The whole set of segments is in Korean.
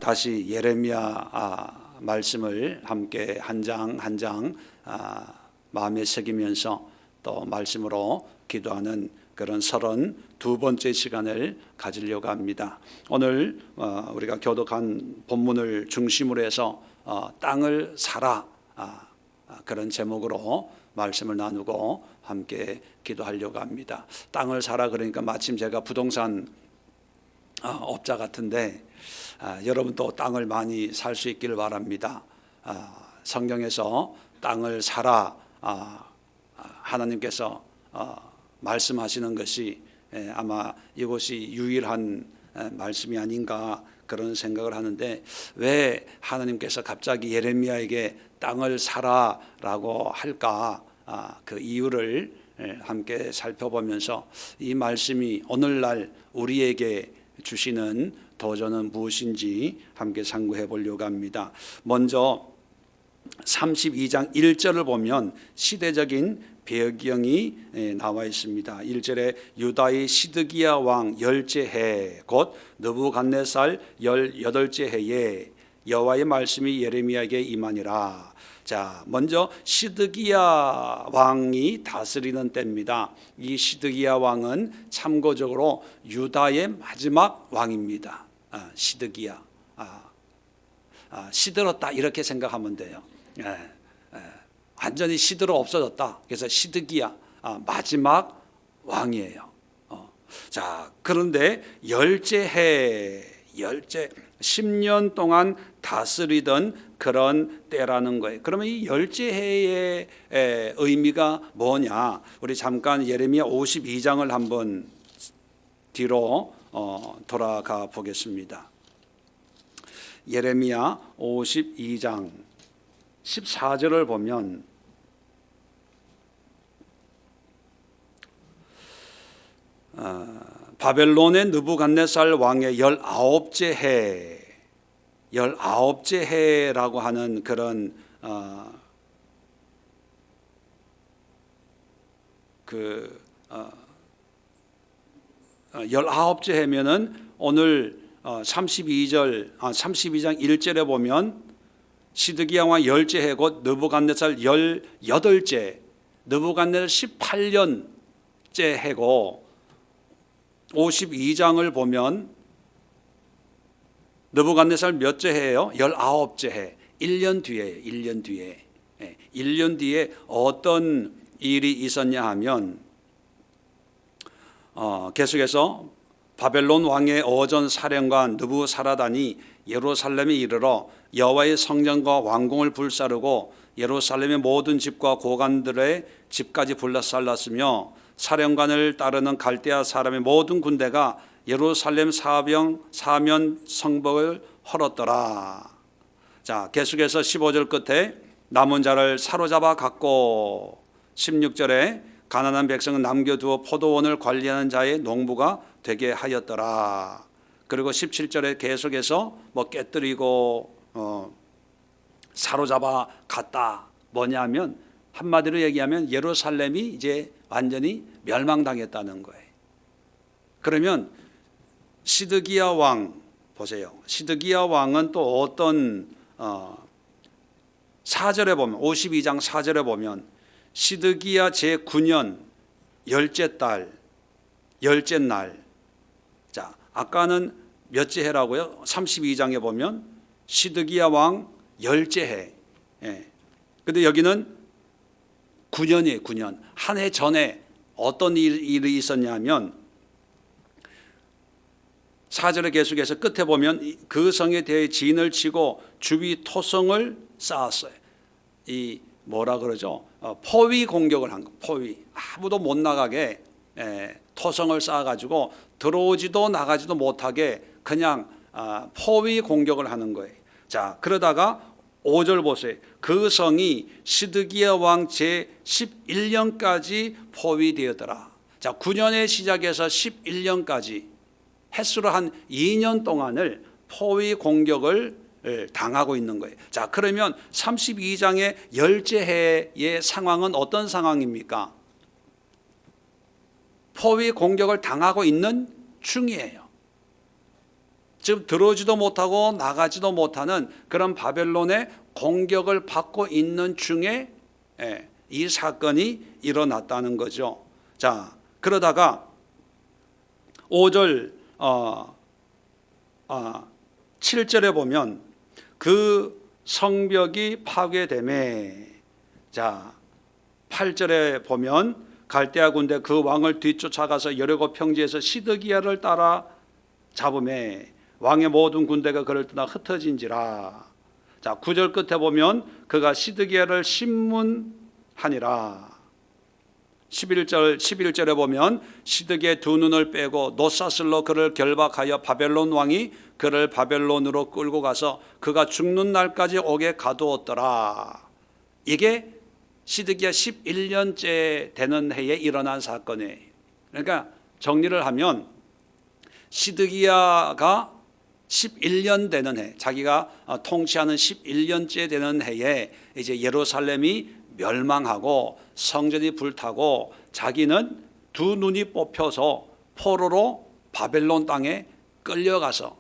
다시 예레미야 말씀을 함께 한 장 한 장 마음에 새기면서 또 말씀으로 기도하는 그런 32번째 시간을 가지려고 합니다. 오늘 우리가 교독한 본문을 중심으로 해서 땅을 사라 그런 제목으로 말씀을 나누고 함께 기도하려고 합니다. 땅을 사라 그러니까 마침 제가 부동산 업자 같은데 여러분도 땅을 많이 살 수 있기를 바랍니다. 성경에서 땅을 사라 하나님께서 말씀하시는 것이 아마 이것이 유일한 말씀이 아닌가 그런 생각을 하는데, 왜 하나님께서 갑자기 예레미야에게 땅을 사라라고 할까? 그 이유를 함께 살펴보면서 이 말씀이 오늘날 우리에게 주시는 도전은 무엇인지 함께 상고해 보려고 합니다. 먼저 32장 1절을 보면 시대적인 배경이 나와 있습니다. 1절에 유다의 시드기야 왕 10째 해 곧 느부갓네살 18째 해에 여호와의 말씀이 예레미야에게 임하니라. 자, 먼저 시드기야 왕이 다스리는 때입니다. 이 시드기야 왕은 참고적으로 유다의 마지막 왕입니다. 시드기야 시들었다 이렇게 생각하면 돼요. 완전히 시들어 없어졌다. 그래서 시드기야 마지막 왕이에요. 자, 그런데 10년 동안 다스리던 그런 때라는 거예요. 그러면 이 10째 해의 의미가 뭐냐? 우리 잠깐 예레미야 52장을 한번 뒤로 돌아가 보겠습니다. 예레미야 52장 14절을 보면 바벨론의 느부갓네살 왕의 19째 해라고 하는 그런 19째 해면은 오늘 32장 1절에 보면 시드기야 왕 10째 해 곧 느부갓네살 18째, 느부갓네살 18년째 해고, 52장을 보면 느부갓네살 몇째 해예요? 19째 해. 1년 뒤에 1년 뒤에 어떤 일이 있었냐 하면 계속해서 바벨론 왕의 어전 사령관 느부사라단이 예루살렘에 이르러 여호와의 성전과 왕궁을 불사르고 예루살렘의 모든 집과 고관들의 집까지 불살랐으며 사령관을 따르는 갈대아 사람의 모든 군대가 예루살렘 사면 성벽을 헐었더라. 자, 계속해서 15절 끝에 남은 자를 사로잡아 갔고, 16절에 가난한 백성은 남겨두어 포도원을 관리하는 자의 농부가 되게 하였더라. 그리고 17절에 계속해서 깨뜨리고 사로잡아 갔다. 뭐냐면 한마디로 얘기하면 예루살렘이 이제 완전히 멸망당했다는 거예요. 그러면 시드기야 왕 보세요. 시드기야 왕은 또 어떤 4절에 보면 52장 4절에 보면 시드기야 제9년 10째 달 10째 날. 자, 아까는 몇째 해라고요? 32장에 보면 시드기야 왕 10째 해. 근데 여기는 9년이에요. 9년. 한 해 전에 어떤 일이 있었냐면 4절에 계속해서 끝에 보면 그 성에 대해 진을 치고 주위 토성을 쌓았어요. 이 뭐라 그러죠? 포위 공격을 한 거. 포위. 아무도 못 나가게 토성을 쌓아가지고 들어오지도 나가지도 못하게 그냥 포위 공격을 하는 거예요. 자, 그러다가 5절 보세요. 그 성이 시드기야 왕 제11년까지 포위되었더라. 자, 9년의 시작에서 11년까지 횟수로 한 2년 동안을 포위 공격을 당하고 있는 거예요. 자, 그러면 32장의 10째 해의 상황은 어떤 상황입니까? 포위 공격을 당하고 있는 중이에요. 지금 들어오지도 못하고 나가지도 못하는 그런 바벨론의 공격을 받고 있는 중에 이 사건이 일어났다는 거죠. 자, 그러다가 5절 7절에 보면 그 성벽이 파괴되매, 자 8절에 보면 갈대아 군대 그 왕을 뒤쫓아가서 여리고 평지에서 시드기야를 따라 잡음에 왕의 모든 군대가 그를 떠나 흩어진지라. 자 9절 끝에 보면 그가 시드기야를 심문하니라. 11절에 보면 시드기야의 두 눈을 빼고 노사슬로 그를 결박하여 바벨론 왕이 그를 바벨론으로 끌고 가서 그가 죽는 날까지 옥에 가두었더라. 이게 시드기야 11년째 되는 해에 일어난 사건이에요. 그러니까 정리를 하면 시드기야가 11년 되는 해, 자기가 통치하는 11년째 되는 해에 이제 예루살렘이 멸망하고 성전이 불타고 자기는 두 눈이 뽑혀서 포로로 바벨론 땅에 끌려가서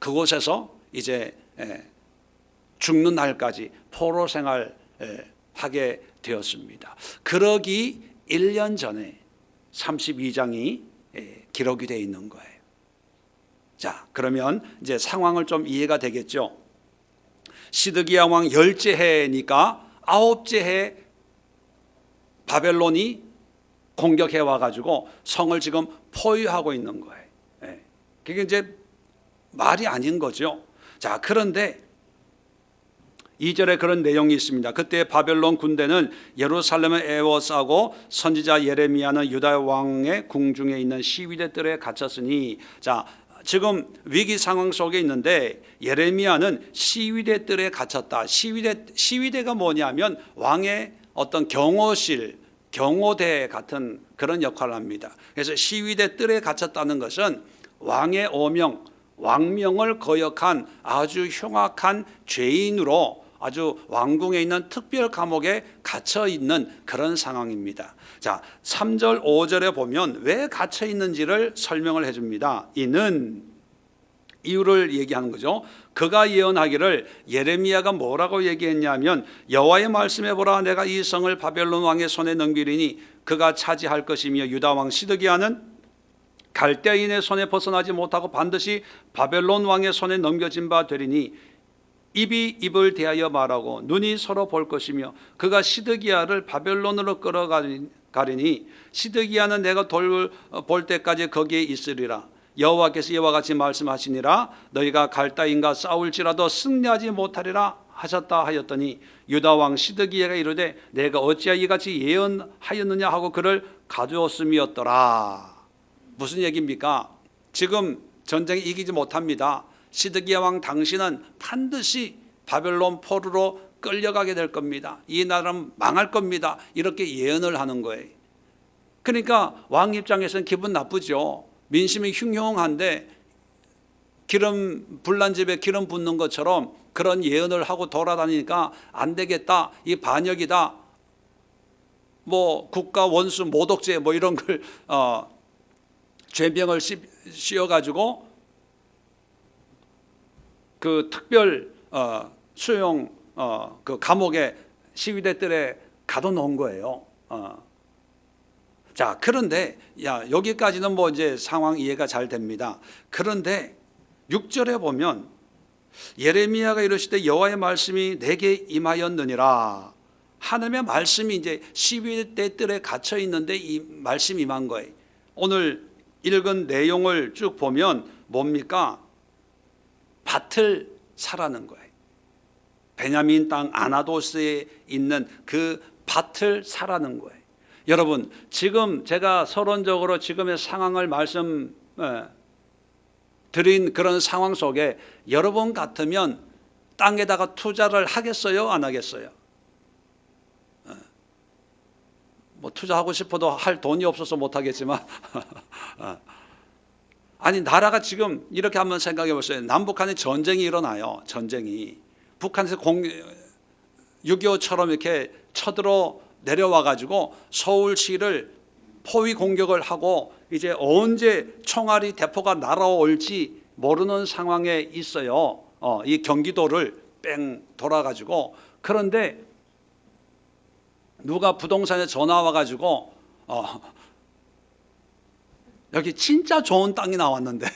그곳에서 이제 죽는 날까지 포로 생활 하게 되었습니다. 그러기 1년 전에 32장이 기록이 되어 있는 거예요. 자, 그러면 이제 상황을 좀 이해가 되겠죠. 시드기야 왕 10째 해니까 9째 해 바벨론이 공격해 와가지고 성을 지금 포위하고 있는 거예요. 그게 이제 말이 아닌 거죠. 자, 그런데 2절에 그런 내용이 있습니다. 그때 바벨론 군대는 예루살렘을 에워싸고 선지자 예레미야는 유다 왕의 궁중에 있는 시위대 뜰에 갇혔으니, 자 지금 위기 상황 속에 있는데 예레미야는 시위대 뜰에 갇혔다. 시위대가 뭐냐면 왕의 어떤 경호실, 경호대 같은 그런 역할을 합니다. 그래서 시위대 뜰에 갇혔다는 것은 왕의 오명, 왕명을 거역한 아주 흉악한 죄인으로 아주 왕궁에 있는 특별 감옥에 갇혀 있는 그런 상황입니다. 자, 3절 5절에 보면 왜 갇혀 있는지를 설명을 해줍니다. 이는 이유를 얘기하는 거죠. 그가 예언하기를, 예레미야가 뭐라고 얘기했냐면 여호와의 말씀해 보라, 내가 이 성을 바벨론 왕의 손에 넘기리니 그가 차지할 것이며 유다 왕 시드기야는 갈대인의 손에 벗어나지 못하고 반드시 바벨론 왕의 손에 넘겨진 바 되리니 입이 입을 대하여 말하고 눈이 서로 볼 것이며 그가 시드기야를 바벨론으로 끌어가리니 시드기야는 내가 돌 볼 때까지 거기에 있으리라. 여호와께서 이와 같이 말씀하시니라. 너희가 갈대인과 싸울지라도 승리하지 못하리라 하셨다 하였더니 유다 왕 시드기야가 이르되 내가 어찌하여 이같이 예언하였느냐 하고 그를 가두었음이었더라. 무슨 얘기입니까? 지금 전쟁에 이기지 못합니다. 시드기야 왕 당신은 반드시 바벨론 포로로 끌려가게 될 겁니다. 이 나라는 망할 겁니다. 이렇게 예언을 하는 거예요. 그러니까 왕 입장에서는 기분 나쁘죠. 민심이 흉흉한데 기름 불난 집에 기름 붓는 것처럼 그런 예언을 하고 돌아다니니까 안 되겠다. 이 반역이다. 뭐 국가 원수 모독죄 뭐 이런 걸 죄명을 씌워가지고 그 특별 수용 그 감옥에 시위대들에 가둬놓은 거예요. 자, 그런데 여기까지는 뭐 이제 상황 이해가 잘 됩니다. 그런데 6절에 보면 예레미야가 이르시되 여호와의 말씀이 내게 임하였느니라. 하나님의 말씀이 이제 시위대 뜰에 갇혀 있는데 이 말씀이 임한 거예요. 오늘 읽은 내용을 쭉 보면 뭡니까? 밭을 사라는 거예요. 베냐민 땅 아나도스에 있는 그 밭을 사라는 거예요. 여러분, 지금 제가 서론적으로 지금의 상황을 말씀 드린 그런 상황 속에 여러분 같으면 땅에다가 투자를 하겠어요? 안 하겠어요? 뭐 투자하고 싶어도 할 돈이 없어서 못 하겠지만 아니, 나라가 지금 이렇게 한번 생각해 보세요. 남북한에 전쟁이 일어나요. 전쟁이. 북한에서 6.25처럼 이렇게 쳐들어 내려와 가지고 서울시를 포위 공격을 하고 이제 언제 총알이 대포가 날아올지 모르는 상황에 있어요. 이 경기도를 뺑 돌아가지고, 그런데 누가 부동산에 전화 와가지고 여기 진짜 좋은 땅이 나왔는데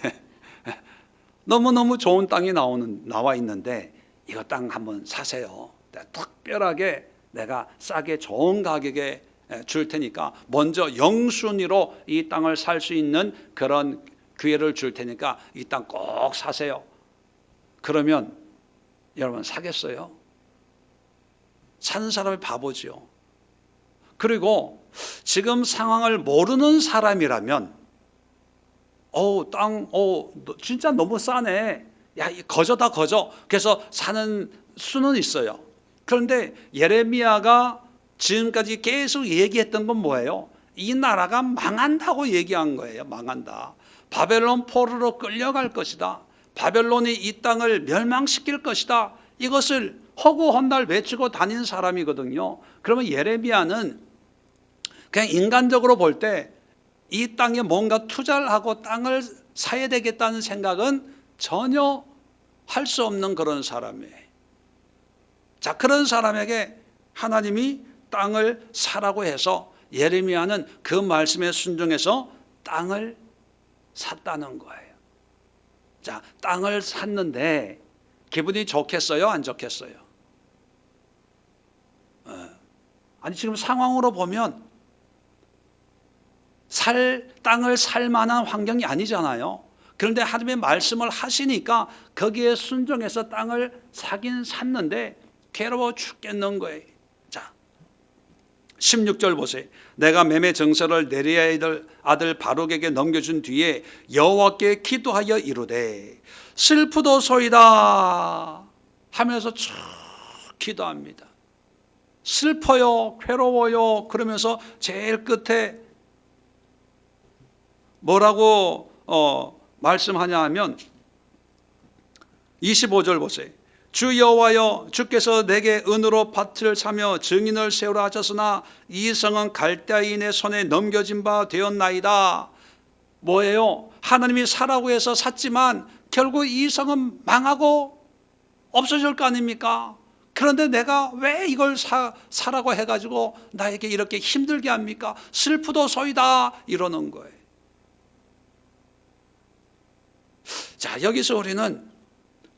너무너무 좋은 땅이 나와 있는데 이거 땅 한번 사세요. 특별하게 내가 싸게 좋은 가격에 줄 테니까 먼저 영순위로 이 땅을 살 수 있는 그런 기회를 줄 테니까 이 땅 꼭 사세요. 그러면 여러분 사겠어요? 사는 사람이 바보죠. 그리고 지금 상황을 모르는 사람이라면 땅 진짜 너무 싸네. 야, 거저다 거저. 그래서 사는 수는 있어요. 그런데 예레미야가 지금까지 계속 얘기했던 건 뭐예요? 이 나라가 망한다고 얘기한 거예요. 망한다. 바벨론 포로로 끌려갈 것이다. 바벨론이 이 땅을 멸망시킬 것이다. 이것을 허구헌날 외치고 다닌 사람이거든요. 그러면 예레미야는 그냥 인간적으로 볼 때 이 땅에 뭔가 투자를 하고 땅을 사야 되겠다는 생각은 전혀 할 수 없는 그런 사람이에요. 자, 그런 사람에게 하나님이 땅을 사라고 해서 예레미야는 그 말씀에 순종해서 땅을 샀다는 거예요. 자, 땅을 샀는데 기분이 좋겠어요? 안 좋겠어요? 아니, 지금 상황으로 보면 땅을 살 만한 환경이 아니잖아요. 그런데 하나님의 말씀을 하시니까 거기에 순종해서 땅을 사긴 샀는데 괴로워 죽겠는 거예요. 자, 16절 보세요. 내가 매매 증서를 네리야의 아들 바룩에게 넘겨준 뒤에 여호와께 기도하여 이르되 슬프도소이다 하면서 쭉 기도합니다. 슬퍼요, 괴로워요. 그러면서 제일 끝에 뭐라고 말씀하냐 하면 25절 보세요. 주 여호와여, 주께서 내게 은으로 밭을 사며 증인을 세우라 하셨으나 이 성은 갈대아인의 손에 넘겨진 바 되었나이다. 뭐예요? 하나님이 사라고 해서 샀지만 결국 이 성은 망하고 없어질 거 아닙니까? 그런데 내가 왜 이걸 사라고 해가지고 나에게 이렇게 힘들게 합니까? 슬프도소이다 이러는 거예요. 자, 여기서 우리는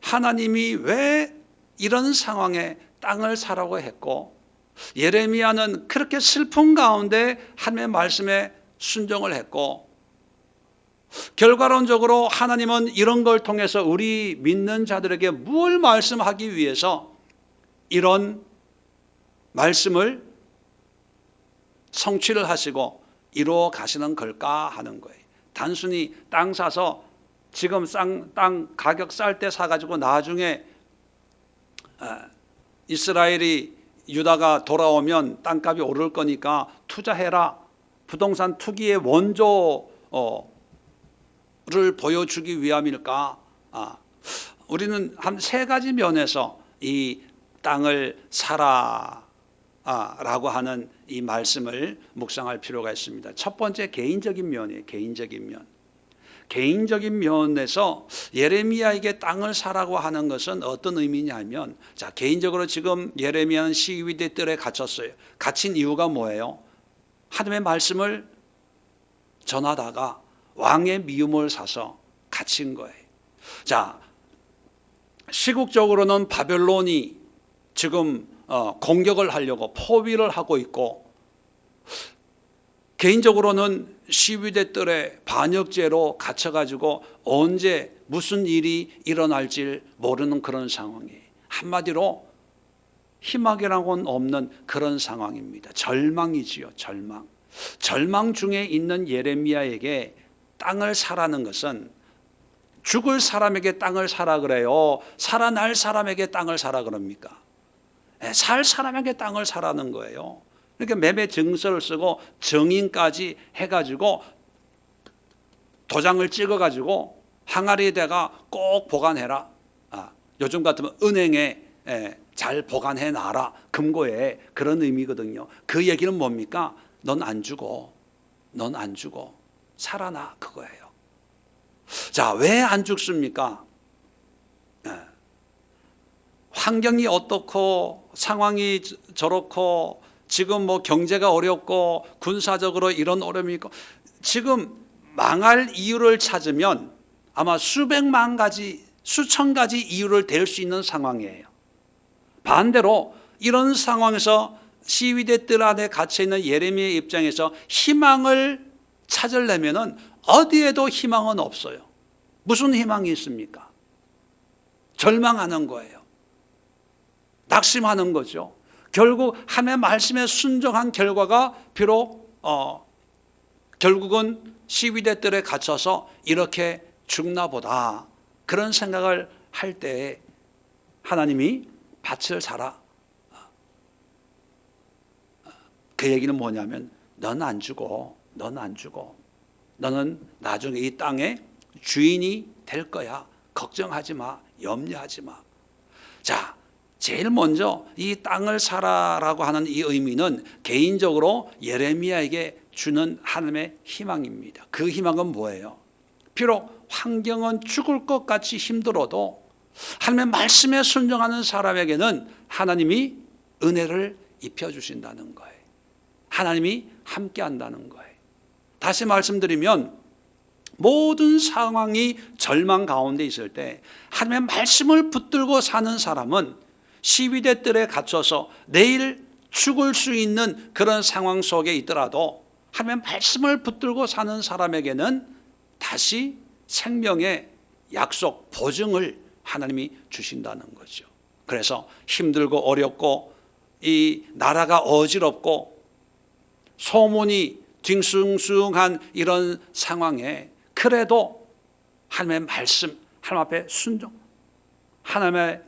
하나님이 왜 이런 상황에 땅을 사라고 했고 예레미야는 그렇게 슬픈 가운데 하나님의 말씀에 순종을 했고 결과론적으로 하나님은 이런 걸 통해서 우리 믿는 자들에게 뭘 말씀하기 위해서 이런 말씀을 성취를 하시고 이루어 가시는 걸까 하는 거예요. 단순히 땅 사서 지금 땅 가격 쌀 때 사가지고 나중에 이스라엘이 유다가 돌아오면 땅값이 오를 거니까 투자해라. 부동산 투기의 원조를 보여주기 위함일까? 우리는 한 세 가지 면에서 이 땅을 사라 라고 하는 이 말씀을 묵상할 필요가 있습니다. 첫 번째 개인적인 면이에요. 개인적인 면에서 예레미야에게 땅을 사라고 하는 것은 어떤 의미냐면, 자, 개인적으로 지금 예레미야는 시위대 뜰에 갇혔어요. 갇힌 이유가 뭐예요? 하나님의 말씀을 전하다가 왕의 미움을 사서 갇힌 거예요. 자, 시국적으로는 바벨론이 지금 공격을 하려고 포위를 하고 있고, 개인적으로는 시위대 뜰에 반역죄로 갇혀가지고 언제 무슨 일이 일어날지 모르는 그런 상황이에요. 한마디로 희망이라고는 없는 그런 상황입니다. 절망이지요. 절망 중에 있는 예레미야에게 땅을 사라는 것은 죽을 사람에게 땅을 사라 그래요? 살아날 사람에게 땅을 사라 그럽니까? 살 사람에게 땅을 사라는 거예요. 그러니까 매매 증서를 쓰고 증인까지 해가지고 도장을 찍어가지고 항아리에다가 꼭 보관해라. 요즘 같으면 은행에 잘 보관해 놔라. 금고에. 그런 의미거든요. 그 얘기는 뭡니까? 넌 안 죽어. 살아나. 그거예요. 자, 왜 안 죽습니까? 환경이 어떻고 상황이 저렇고 지금 뭐 경제가 어렵고 군사적으로 이런 어려움이 있고 지금 망할 이유를 찾으면 아마 수백만 가지 수천 가지 이유를 댈 수 있는 상황이에요. 반대로 이런 상황에서 시위대 뜰 안에 갇혀 있는 예레미야의 입장에서 희망을 찾으려면은 어디에도 희망은 없어요. 무슨 희망이 있습니까? 절망하는 거예요. 낙심하는 거죠. 결국 하나님의 말씀에 순종한 결과가 비록 결국은 시위대 뜰에 갇혀서 이렇게 죽나 보다 그런 생각을 할 때 하나님이 밭을 사라. 그 얘기는 뭐냐면 넌 안 죽어. 넌 안 죽어. 너는 나중에 이 땅의 주인이 될 거야. 걱정하지 마. 염려하지 마. 자, 제일 먼저 이 땅을 사라라고 하는 이 의미는 개인적으로 예레미야에게 주는 하나님의 희망입니다. 그 희망은 뭐예요? 비록 환경은 죽을 것 같이 힘들어도 하나님의 말씀에 순종하는 사람에게는 하나님이 은혜를 입혀주신다는 거예요. 하나님이 함께 한다는 거예요. 다시 말씀드리면 모든 상황이 절망 가운데 있을 때 하나님의 말씀을 붙들고 사는 사람은 시위대 뜰에 갇혀서 내일 죽을 수 있는 그런 상황 속에 있더라도 하나님의 말씀을 붙들고 사는 사람에게는 다시 생명의 약속, 보증을 하나님이 주신다는 거죠. 그래서 힘들고 어렵고 이 나라가 어지럽고 소문이 딩숭숭한 이런 상황에 그래도 하나님의 말씀, 하나님 앞에 순종, 하나님의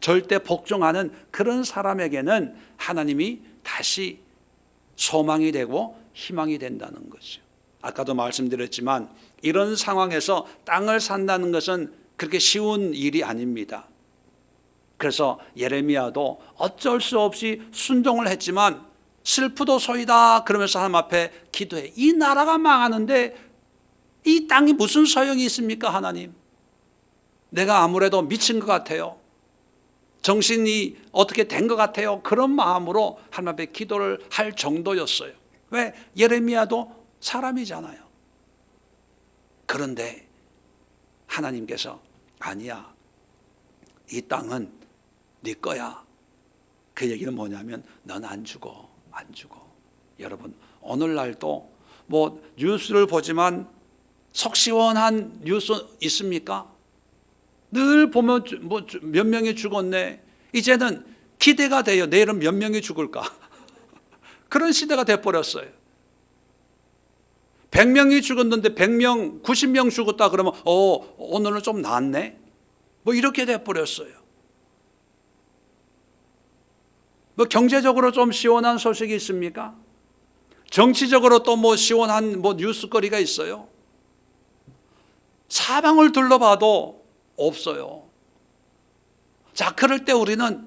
절대 복종하는 그런 사람에게는 하나님이 다시 소망이 되고 희망이 된다는 거죠. 아까도 말씀드렸지만 이런 상황에서 땅을 산다는 것은 그렇게 쉬운 일이 아닙니다. 그래서 예레미야도 어쩔 수 없이 순종을 했지만 슬프도소이다 그러면서 하나님 앞에 기도해. 이 나라가 망하는데 이 땅이 무슨 소용이 있습니까, 하나님? 내가 아무래도 미친 것 같아요. 정신이 어떻게 된 것 같아요. 그런 마음으로 하나님 앞에 기도를 할 정도였어요. 왜? 예레미야도 사람이잖아요. 그런데 하나님께서 아니야, 이 땅은 네 거야. 그 얘기는 뭐냐면 넌 안 죽어. 안 죽어. 여러분, 오늘날도 뭐 뉴스를 보지만 속 시원한 뉴스 있습니까? 늘 보면 뭐 몇 명이 죽었네. 이제는 기대가 돼요. 내일은 몇 명이 죽을까? 그런 시대가 돼버렸어요. 100명이 죽었는데 100명, 90명 죽었다 그러면 오늘은 좀 낫네. 뭐 이렇게 돼버렸어요. 뭐 경제적으로 좀 시원한 소식이 있습니까? 정치적으로 또 뭐 시원한 뭐 뉴스거리가 있어요? 사방을 둘러봐도 없어요. 자, 그럴 때 우리는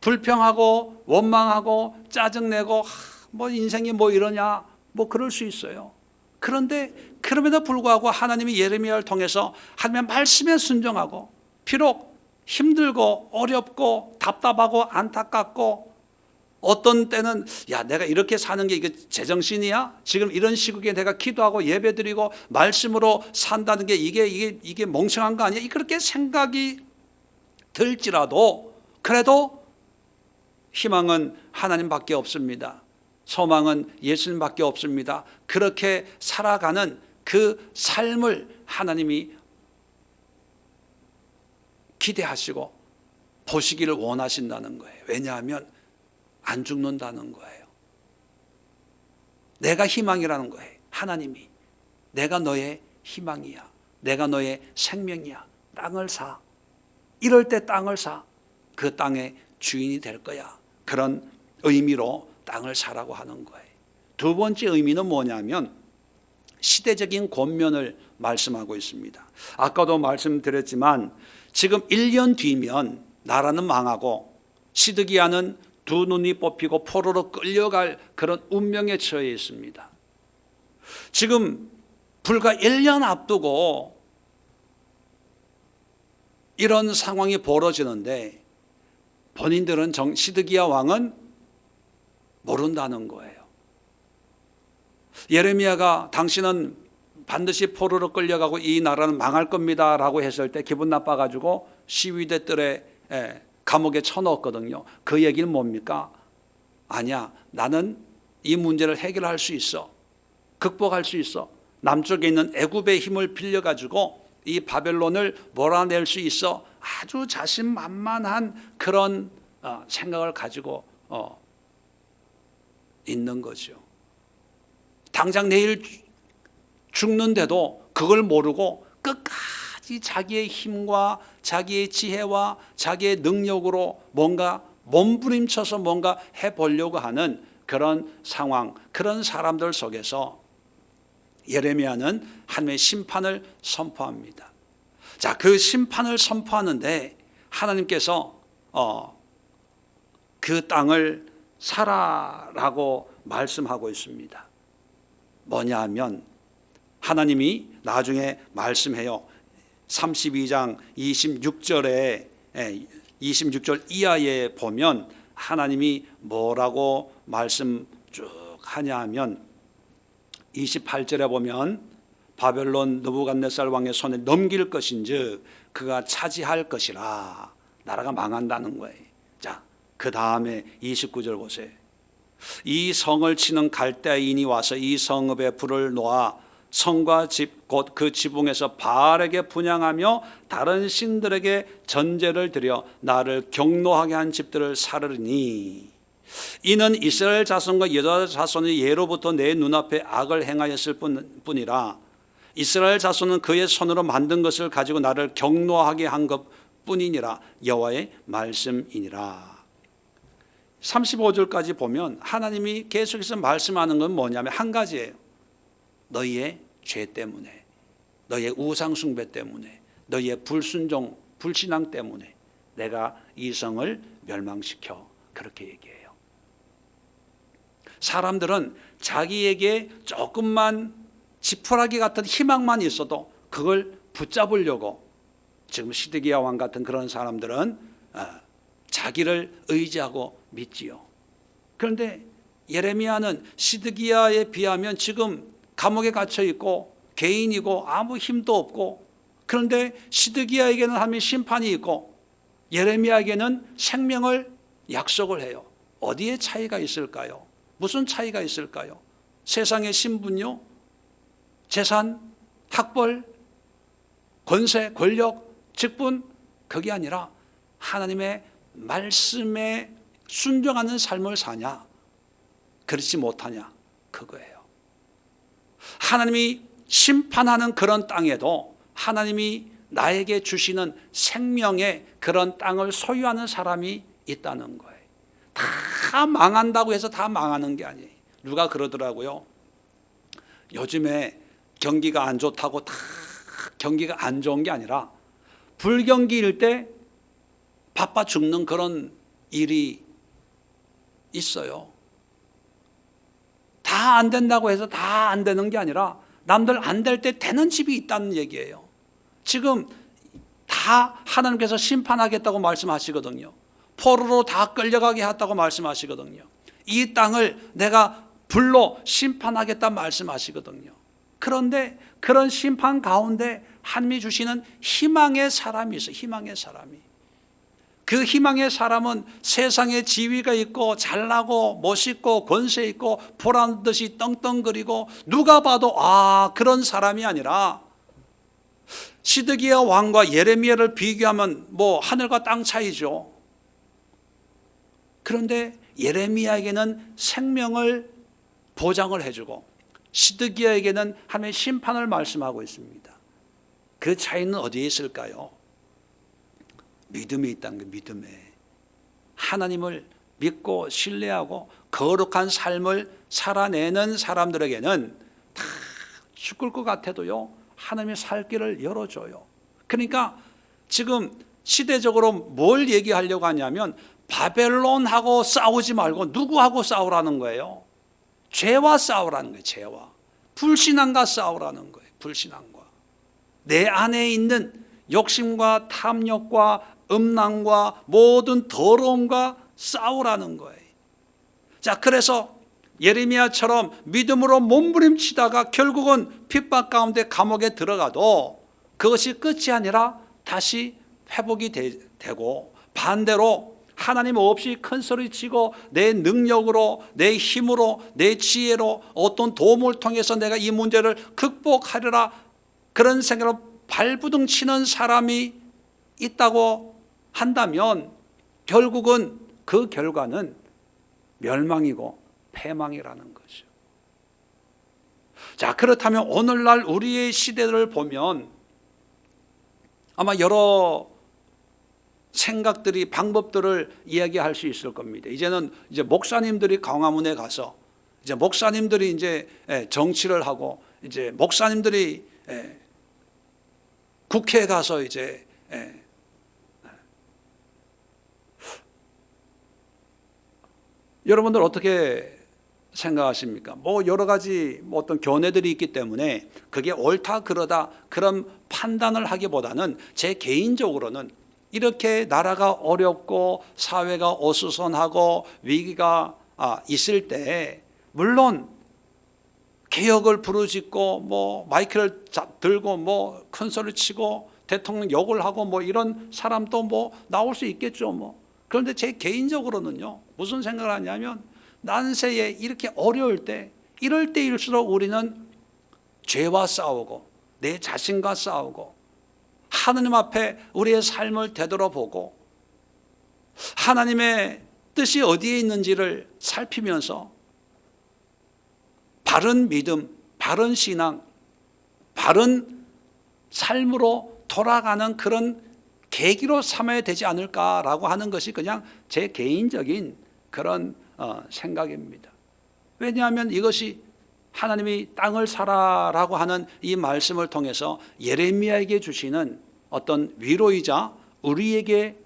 불평하고 원망하고 짜증내고 뭐 인생이 뭐 이러냐 뭐 그럴 수 있어요. 그런데 그럼에도 불구하고 하나님이 예레미야를 통해서 하나님의 말씀에 순종하고 비록 힘들고 어렵고 답답하고 안타깝고 어떤 때는 야, 내가 이렇게 사는 게 이게 제정신이야? 지금 이런 시국에 내가 기도하고 예배드리고 말씀으로 산다는 게 이게 멍청한 거 아니야? 그렇게 생각이 들지라도 그래도 희망은 하나님밖에 없습니다. 소망은 예수님밖에 없습니다. 그렇게 살아가는 그 삶을 하나님이 기대하시고 보시기를 원하신다는 거예요. 왜냐하면 안 죽는다는 거예요. 내가 희망이라는 거예요. 하나님이 내가 너의 희망이야. 내가 너의 생명이야. 땅을 사. 이럴 때 땅을 사. 그 땅의 주인이 될 거야. 그런 의미로 땅을 사라고 하는 거예요. 두 번째 의미는 뭐냐면 시대적인 권면을 말씀하고 있습니다. 아까도 말씀드렸지만 지금 1년 뒤면 나라는 망하고 시드기야는 두 눈이 뽑히고 포로로 끌려갈 그런 운명에 처해 있습니다. 지금 불과 1년 앞두고 이런 상황이 벌어지는데 본인들은 시드기야 왕은 모른다는 거예요. 예레미야가 당신은 반드시 포로로 끌려가고 이 나라는 망할 겁니다 라고 했을 때 기분 나빠가지고 시위대들의 감옥에 쳐넣었거든요. 그 얘기는 뭡니까? 아니야, 나는 이 문제를 해결할 수 있어, 극복할 수 있어, 남쪽에 있는 애굽의 힘을 빌려가지고 이 바벨론을 몰아낼 수 있어. 아주 자신만만한 그런 생각을 가지고 있는 거죠. 당장 내일 죽는데도 그걸 모르고 끝까지 자기의 힘과 자기의 지혜와 자기의 능력으로 뭔가 몸부림쳐서 뭔가 해보려고 하는 그런 상황, 그런 사람들 속에서 예레미야는 하나님의 심판을 선포합니다. 자, 그 심판을 선포하는데 하나님께서 그 땅을 사라라고 말씀하고 있습니다. 뭐냐 하면 하나님이 나중에 말씀해요. 32장 26절에 26절 이하에 보면 하나님이 뭐라고 말씀 쭉 하냐 하면 28절에 보면 바벨론 느부갓네살 왕의 손에 넘길 것인즉 그가 차지할 것이라. 나라가 망한다는 거예요. 자, 그 다음에 29절 보세요. 이 성을 치는 갈대인이 와서 이 성읍에 불을 놓아 성과 집 곧 그 지붕에서 바알에게 분향하며 다른 신들에게 전제를 드려 나를 경노하게 한 집들을 사르니 이는 이스라엘 자손과 여자 자손이 예로부터 내 눈앞에 악을 행하였을 뿐이라. 이스라엘 자손은 그의 손으로 만든 것을 가지고 나를 경노하게 한 것뿐이니라. 여호와의 말씀이니라. 35절까지 보면 하나님이 계속해서 말씀하는 건 뭐냐면 한 가지예요. 너희의 죄 때문에, 너희의 우상 숭배 때문에, 너희의 불순종, 불신앙 때문에 내가 이 성을 멸망시켜. 그렇게 얘기해요. 사람들은 자기에게 조금만 지푸라기 같은 희망만 있어도 그걸 붙잡으려고, 지금 시드기야 왕 같은 그런 사람들은 자기를 의지하고 믿지요. 그런데 예레미야는 시드기야에 비하면 지금 감옥에 갇혀 있고 개인이고 아무 힘도 없고, 그런데 시드기야에게는 하나님의 심판이 있고 예레미야에게는 생명을 약속을 해요. 어디에 차이가 있을까요? 무슨 차이가 있을까요? 세상의 신분요, 재산, 학벌, 권세, 권력, 직분, 그게 아니라 하나님의 말씀에 순종하는 삶을 사냐, 그렇지 못하냐, 그거예요. 하나님이 심판하는 그런 땅에도 하나님이 나에게 주시는 생명의 그런 땅을 소유하는 사람이 있다는 거예요. 다 망한다고 해서 다 망하는 게 아니에요. 누가 그러더라고요. 요즘에 경기가 안 좋다고 다 경기가 안 좋은 게 아니라 불경기일 때 바빠 죽는 그런 일이 있어요. 다 안 된다고 해서 다 안 되는 게 아니라 남들 안 될 때 되는 집이 있다는 얘기예요. 지금 다 하나님께서 심판하겠다고 말씀하시거든요. 포로로 다 끌려가게 했다고 말씀하시거든요. 이 땅을 내가 불로 심판하겠다 말씀하시거든요. 그런데 그런 심판 가운데 하나님이 주시는 희망의 사람이 있어요. 희망의 사람이. 그 희망의 사람은 세상에 지위가 있고 잘나고 멋있고 권세 있고 보란 듯이 떵떵거리고 누가 봐도 그런 사람이 아니라, 시드기야 왕과 예레미야를 비교하면 뭐 하늘과 땅 차이죠. 그런데 예레미야에게는 생명을 보장을 해주고 시드기야에게는 하나님의 심판을 말씀하고 있습니다. 그 차이는 어디에 있을까요? 믿음이 있다는 게, 믿음에 하나님을 믿고 신뢰하고 거룩한 삶을 살아내는 사람들에게는 다 죽을 것 같아도요, 하나님의 살 길을 열어줘요. 그러니까 지금 시대적으로 뭘 얘기하려고 하냐면 바벨론하고 싸우지 말고 누구하고 싸우라는 거예요? 죄와 싸우라는 거예요. 죄와. 불신앙과 싸우라는 거예요. 불신앙과. 내 안에 있는 욕심과 탐욕과 음란과 모든 더러움과 싸우라는 거예요. 자, 그래서 예레미야처럼 믿음으로 몸부림치다가 결국은 핍박 가운데 감옥에 들어가도 그것이 끝이 아니라 다시 회복이 되고, 반대로 하나님 없이 큰 소리치고 내 능력으로, 내 힘으로, 내 지혜로 어떤 도움을 통해서 내가 이 문제를 극복하리라, 그런 생각으로 발부둥 치는 사람이 있다고 한다면 결국은 그 결과는 멸망이고 패망이라는 거죠. 자, 그렇다면 오늘날 우리의 시대를 보면 아마 여러 생각들이, 방법들을 이야기할 수 있을 겁니다. 이제는 이제 목사님들이 광화문에 가서 이제 목사님들이 이제 정치를 하고, 이제 목사님들이 국회에 가서 이제 여러분들 어떻게 생각하십니까? 뭐 여러 가지 어떤 견해들이 있기 때문에 그게 옳다 그러다 그런 판단을 하기보다는 제 개인적으로는 이렇게 나라가 어렵고 사회가 어수선하고 위기가 있을 때 물론 개혁을 부르짖고 뭐 마이크를 들고 뭐 큰 소리 치고 대통령 욕을 하고 뭐 이런 사람도 뭐 나올 수 있겠죠 뭐. 그런데 제 개인적으로는요, 무슨 생각을 하냐면 난세에 이렇게 어려울 때, 이럴 때일수록 우리는 죄와 싸우고 내 자신과 싸우고 하나님 앞에 우리의 삶을 되돌아보고 하나님의 뜻이 어디에 있는지를 살피면서 바른 믿음, 바른 신앙, 바른 삶으로 돌아가는 그런 계기로 삼아야 되지 않을까라고 하는 것이 그냥 제 개인적인 그런 생각입니다. 왜냐하면 이것이 하나님이 땅을 사라라고 하는 이 말씀을 통해서 예레미야에게 주시는 어떤 위로이자 우리에게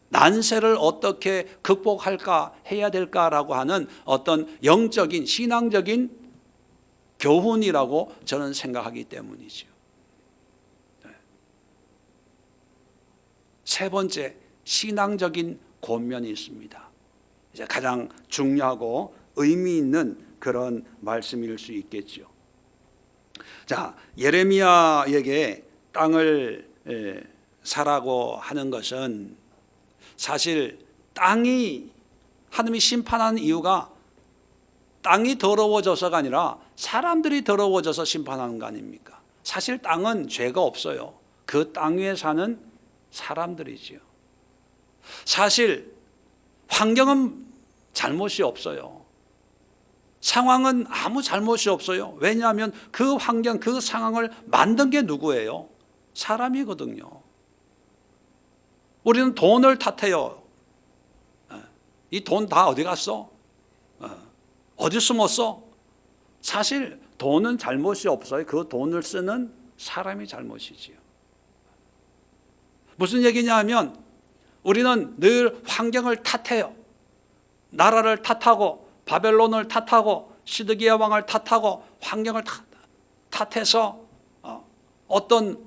난세를 어떻게 극복할까 해야 될까라고 하는 어떤 영적인 신앙적인 교훈이라고 저는 생각하기 때문이죠. 세 번째, 신앙적인 권면이 있습니다. 이제 가장 중요하고 의미 있는 그런 말씀일 수 있겠죠. 자, 예레미야에게 땅을 사라고 하는 것은 사실 땅이 하나님이 심판하는 이유가 땅이 더러워져서가 아니라 사람들이 더러워져서 심판하는 거 아닙니까? 사실 땅은 죄가 없어요. 그 땅 위에 사는 사람들이지요. 사실 환경은 잘못이 없어요. 상황은 아무 잘못이 없어요. 왜냐하면 그 환경, 그 상황을 만든 게 누구예요? 사람이거든요. 우리는 돈을 탓해요. 이 돈 다 어디 갔어? 어디 숨었어? 사실 돈은 잘못이 없어요. 그 돈을 쓰는 사람이 잘못이지요. 무슨 얘기냐 하면 우리는 늘 환경을 탓해요. 나라를 탓하고 바벨론을 탓하고 시드기야 왕을 탓하고 환경을 탓해서 어떤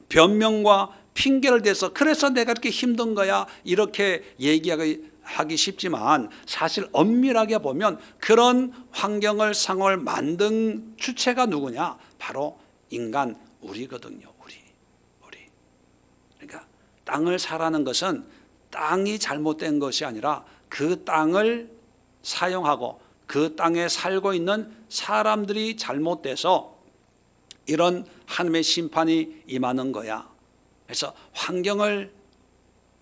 변명과 핑계를 대서 그래서 내가 이렇게 힘든 거야 이렇게 얘기하기 쉽지만 사실 엄밀하게 보면 그런 환경을 상황을 만든 주체가 누구냐? 바로 인간 우리거든요. 우리. 그러니까 땅을 사라는 것은 땅이 잘못된 것이 아니라 그 땅을 사용하고 그 땅에 살고 있는 사람들이 잘못돼서 이런 하나님의 심판이 임하는 거야. 그래서 환경을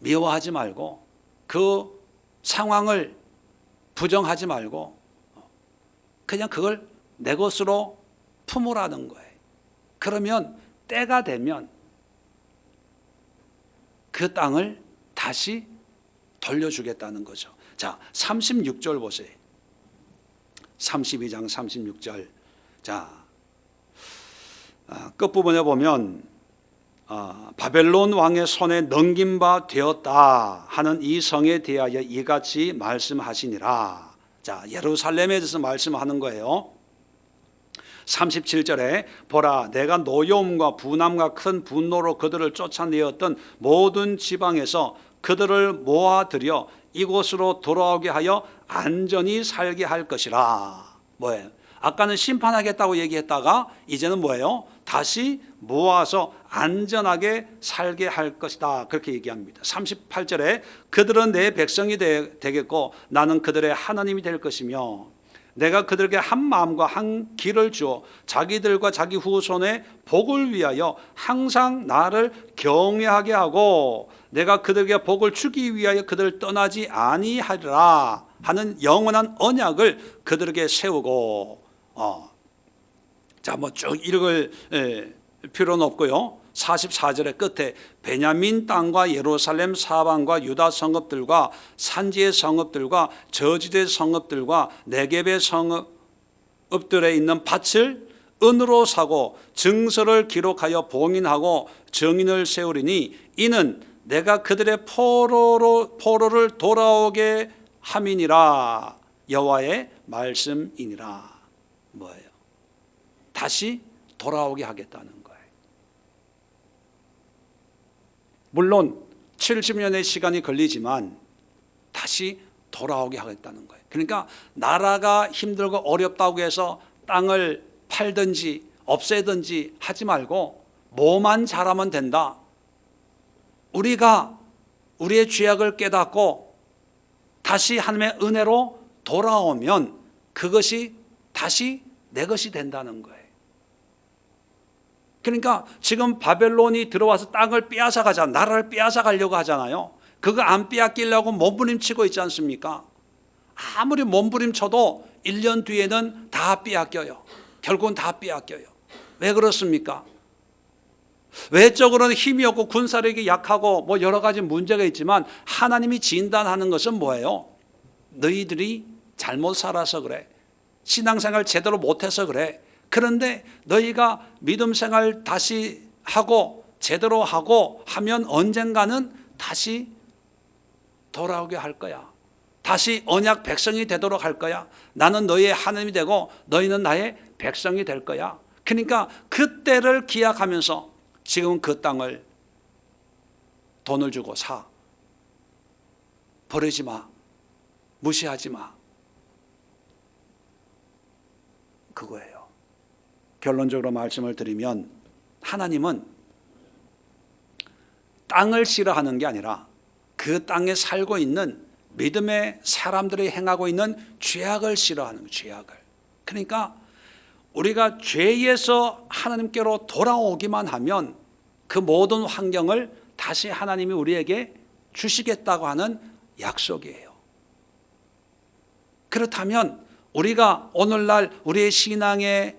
미워하지 말고 그 상황을 부정하지 말고 그냥 그걸 내 것으로 품으라는 거예요. 그러면 때가 되면 그 땅을 다시 돌려주겠다는 거죠. 자, 36절 보세요. 32장 36절. 자, 끝부분에 보면 바벨론 왕의 손에 넘긴 바 되었다 하는 이 성에 대하여 이같이 말씀하시니라. 자, 예루살렘에 대해서 말씀하는 거예요. 37절에 보라 내가 노여움과 분함과 큰 분노로 그들을 쫓아내었던 모든 지방에서 그들을 모아들여 이곳으로 돌아오게 하여 안전히 살게 할 것이라. 뭐예요? 아까는 심판하겠다고 얘기했다가 이제는 뭐예요? 다시 모아서 안전하게 살게 할 것이다. 그렇게 얘기합니다. 38절에 그들은 내 백성이 되겠고 나는 그들의 하나님이 될 것이며 내가 그들에게 한 마음과 한 길을 주어 자기들과 자기 후손의 복을 위하여 항상 나를 경외하게 하고 내가 그들에게 복을 주기 위하여 그들을 떠나지 아니하리라 하는 영원한 언약을 그들에게 세우고 자, 뭐 쭉 읽을 필요는 없고요. 44절의 끝에 베냐민 땅과 예루살렘 사방과 유다 성읍들과 산지의 성읍들과 저지대 성읍들과 네겝의 성읍들에 있는 밭을 은으로 사고 증서를 기록하여 봉인하고 정인을 세우리니 이는 내가 그들의 포로를 돌아오게 함이니라. 여호와의 말씀이니라. 뭐예요? 다시 돌아오게 하겠다는 거예요. 물론 70년의 시간이 걸리지만 다시 돌아오게 하겠다는 거예요. 그러니까 나라가 힘들고 어렵다고 해서 땅을 팔든지 없애든지 하지 말고 뭐만 잘하면 된다. 우리가 우리의 죄악을 깨닫고 다시 하나님의 은혜로 돌아오면 그것이 다시 내 것이 된다는 거예요. 그러니까 지금 바벨론이 들어와서 땅을 빼앗아 가잖아요. 나라를 빼앗아 가려고 하잖아요. 그거 안 빼앗기려고 몸부림치고 있지 않습니까? 아무리 몸부림쳐도 1년 뒤에는 다 빼앗겨요. 결국은 다 빼앗겨요. 왜 그렇습니까? 외적으로는 힘이 없고 군사력이 약하고 뭐 여러 가지 문제가 있지만 하나님이 진단하는 것은 뭐예요? 너희들이 잘못 살아서 그래. 신앙생활 제대로 못해서 그래. 그런데 너희가 믿음생활 다시 하고 제대로 하고 하면 언젠가는 다시 돌아오게 할 거야. 다시 언약 백성이 되도록 할 거야. 나는 너희의 하나님이 되고 너희는 나의 백성이 될 거야. 그러니까 그때를 기약하면서 지금 그 땅을 돈을 주고 사. 버리지 마. 무시하지 마. 그거예요. 결론적으로 말씀을 드리면 하나님은 땅을 싫어하는 게 아니라 그 땅에 살고 있는 믿음의 사람들이 행하고 있는 죄악을 싫어하는 거예요. 죄악을. 그러니까 우리가 죄에서 하나님께로 돌아오기만 하면 그 모든 환경을 다시 하나님이 우리에게 주시겠다고 하는 약속이에요. 그렇다면 우리가 오늘날 우리의 신앙에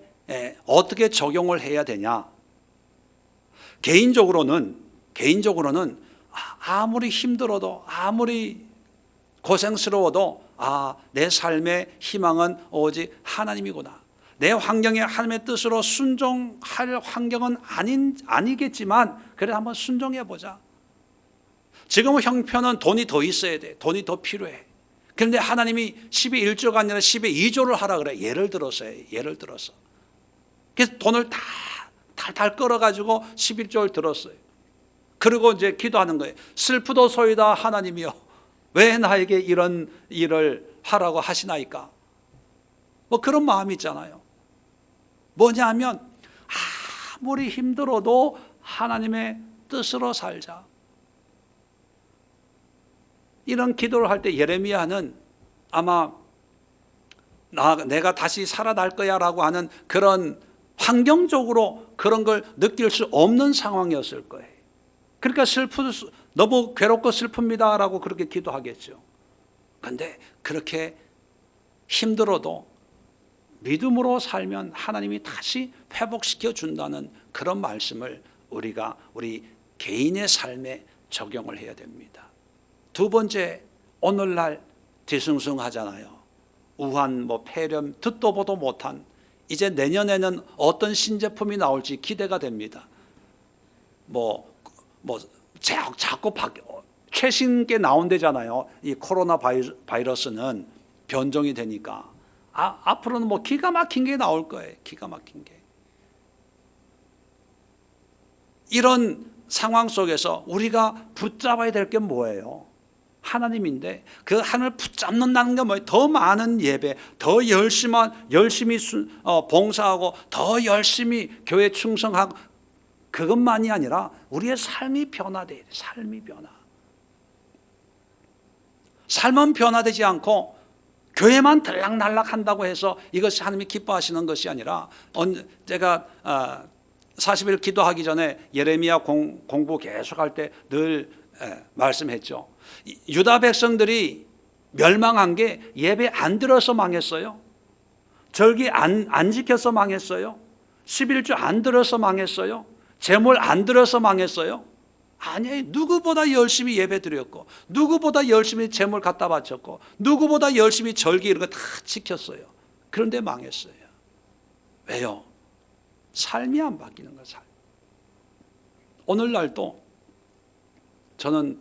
어떻게 적용을 해야 되냐? 개인적으로는 아무리 힘들어도 아무리 고생스러워도 내 삶의 희망은 오직 하나님이구나. 내 환경에 하나님의 뜻으로 순종할 환경은 아니겠지만 그래 한번 순종해 보자. 지금 형편은 돈이 더 있어야 돼. 돈이 더 필요해. 그런데 하나님이 10의 1조가 아니라 10의 2조를 하라 그래. 예를 들어서. 그래서 돈을 다 달달 끌어가지고 11조를 들었어요. 그리고 이제 기도하는 거예요. 슬프도소이다 하나님이여. 왜 나에게 이런 일을 하라고 하시나이까? 뭐 그런 마음이 있잖아요. 뭐냐면 아무리 힘들어도 하나님의 뜻으로 살자. 이런 기도를 할 때 예레미야는 아마 내가 다시 살아날 거야 라고 하는 그런 환경적으로 그런 걸 느낄 수 없는 상황이었을 거예요. 그러니까 너무 괴롭고 슬픕니다 라고 그렇게 기도하겠죠. 그런데 그렇게 힘들어도 믿음으로 살면 하나님이 다시 회복시켜 준다는 그런 말씀을 우리 개인의 삶에 적용을 해야 됩니다. 두 번째, 오늘날 뒤숭숭하잖아요. 우한, 폐렴, 듣도 보도 못한, 이제 내년에는 어떤 신제품이 나올지 기대가 됩니다. 자꾸 최신 게 나온대잖아요. 이 코로나 바이러스는 변종이 되니까 앞으로는 뭐 기가 막힌 게 나올 거예요. 기가 막힌 게. 이런 상황 속에서 우리가 붙잡아야 될 게 뭐예요? 하나님인데 그 하나님을 붙잡는다는 게 뭐예요? 더 많은 예배, 더 열심히 봉사하고 더 열심히 교회 충성하고 그것만이 아니라 우리의 삶이 변화돼야 돼. 삶이 변화. 삶은 변화되지 않고 교회만 들락날락 한다고 해서 이것이 하나님이 기뻐하시는 것이 아니라 제가 40일 기도하기 전에 예레미야 공부 계속할 때 늘 말씀했죠. 유다 백성들이 멸망한 게 예배 안 들어서 망했어요. 절기 안 지켜서 망했어요. 11주 안 들어서 망했어요. 제물 안 들어서 망했어요. 아니에요. 누구보다 열심히 예배 드렸고 누구보다 열심히 제물 갖다 바쳤고 누구보다 열심히 절기 이런 거 다 지켰어요. 그런데 망했어요. 왜요? 삶이 안 바뀌는 거예요. 삶. 오늘날도 저는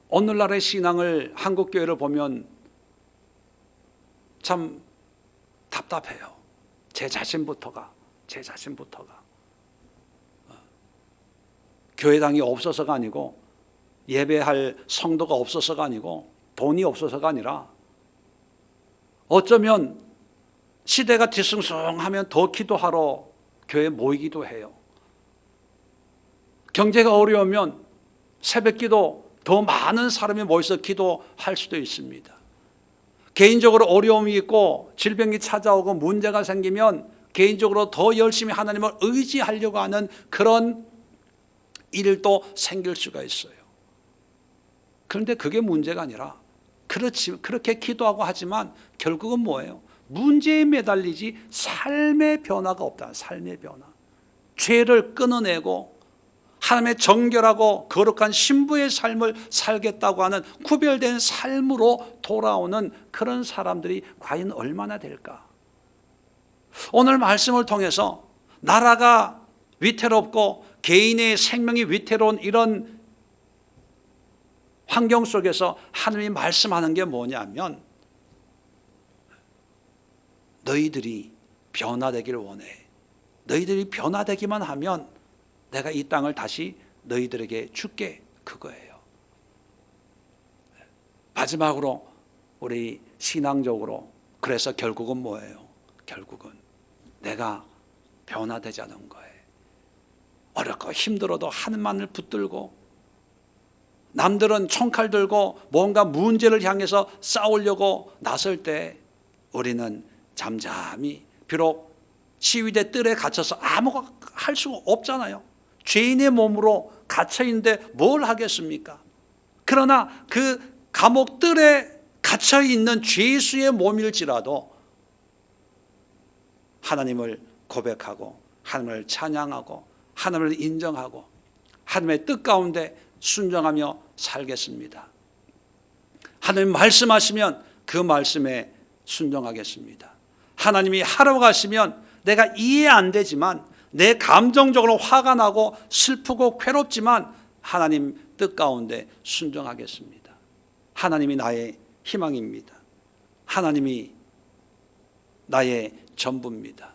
오늘날의 신앙을 한국교회를 보면 참 답답해요. 제 자신부터가 교회당이 없어서가 아니고 예배할 성도가 없어서가 아니고 돈이 없어서가 아니라 어쩌면 시대가 뒤숭숭하면 더 기도하러 교회에 모이기도 해요. 경제가 어려우면 새벽기도 더 많은 사람이 모여서 기도할 수도 있습니다. 개인적으로 어려움이 있고 질병이 찾아오고 문제가 생기면 개인적으로 더 열심히 하나님을 의지하려고 하는 그런 일도 생길 수가 있어요. 그런데 그게 문제가 아니라 그렇게 기도하고 하지만 결국은 뭐예요? 문제에 매달리지 삶의 변화가 없다. 삶의 변화. 죄를 끊어내고 하나님의 정결하고 거룩한 신부의 삶을 살겠다고 하는 구별된 삶으로 돌아오는 그런 사람들이 과연 얼마나 될까? 오늘 말씀을 통해서 나라가 위태롭고 개인의 생명이 위태로운 이런 환경 속에서 하나님이 말씀하는 게 뭐냐면 너희들이 변화되기를 원해. 너희들이 변화되기만 하면 내가 이 땅을 다시 너희들에게 줄게. 그거예요. 마지막으로 우리 신앙적으로 그래서 결국은 뭐예요? 결국은 내가 변화되자는 거예요. 어렵고 힘들어도 하나님만을 붙들고 남들은 총칼 들고 뭔가 문제를 향해서 싸우려고 나설 때 우리는 잠잠히 비록 시위대 뜰에 갇혀서 아무것도 할 수가 없잖아요. 죄인의 몸으로 갇혀있는데 뭘 하겠습니까? 그러나 그 감옥 뜰에 갇혀있는 죄수의 몸일지라도 하나님을 고백하고 하나님을 찬양하고 하나님을 인정하고 하나님의 뜻 가운데 순종하며 살겠습니다. 하나님 말씀하시면 그 말씀에 순종하겠습니다. 하나님이 하라고 하시면 내가 이해 안 되지만 내 감정적으로 화가 나고 슬프고 괴롭지만 하나님 뜻 가운데 순종하겠습니다. 하나님이 나의 희망입니다. 하나님이 나의 전부입니다.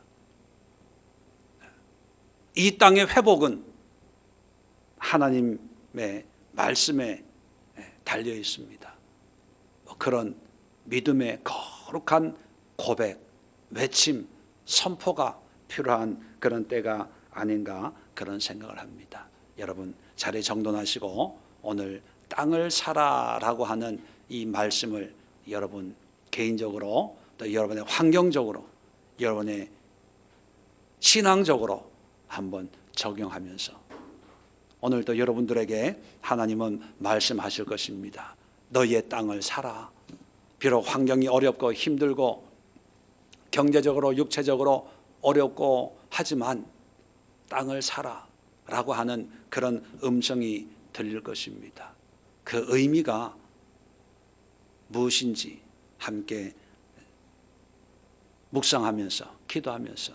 이 땅의 회복은 하나님의 말씀에 달려 있습니다. 그런 믿음의 거룩한 고백, 외침, 선포가 필요한 그런 때가 아닌가 그런 생각을 합니다. 여러분 자리에 정돈하시고 오늘 땅을 사라라고 하는 이 말씀을 여러분 개인적으로 또 여러분의 환경적으로 여러분의 신앙적으로 한번 적용하면서 오늘도 여러분들에게 하나님은 말씀하실 것입니다. 너희의 땅을 사라. 비록 환경이 어렵고 힘들고 경제적으로 육체적으로 어렵고 하지만 땅을 사라 라고 하는 그런 음성이 들릴 것입니다. 그 의미가 무엇인지 함께 묵상하면서 기도하면서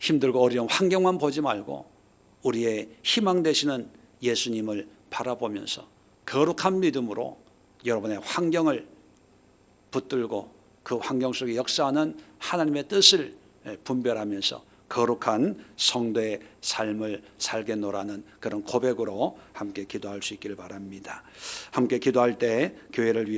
힘들고 어려운 환경만 보지 말고 우리의 희망 되시는 예수님을 바라보면서 거룩한 믿음으로 여러분의 환경을 붙들고 그 환경 속에 역사하는 하나님의 뜻을 분별하면서 거룩한 성도의 삶을 살겠노라는 그런 고백으로 함께 기도할 수 있기를 바랍니다. 함께 기도할 때 교회를 위해서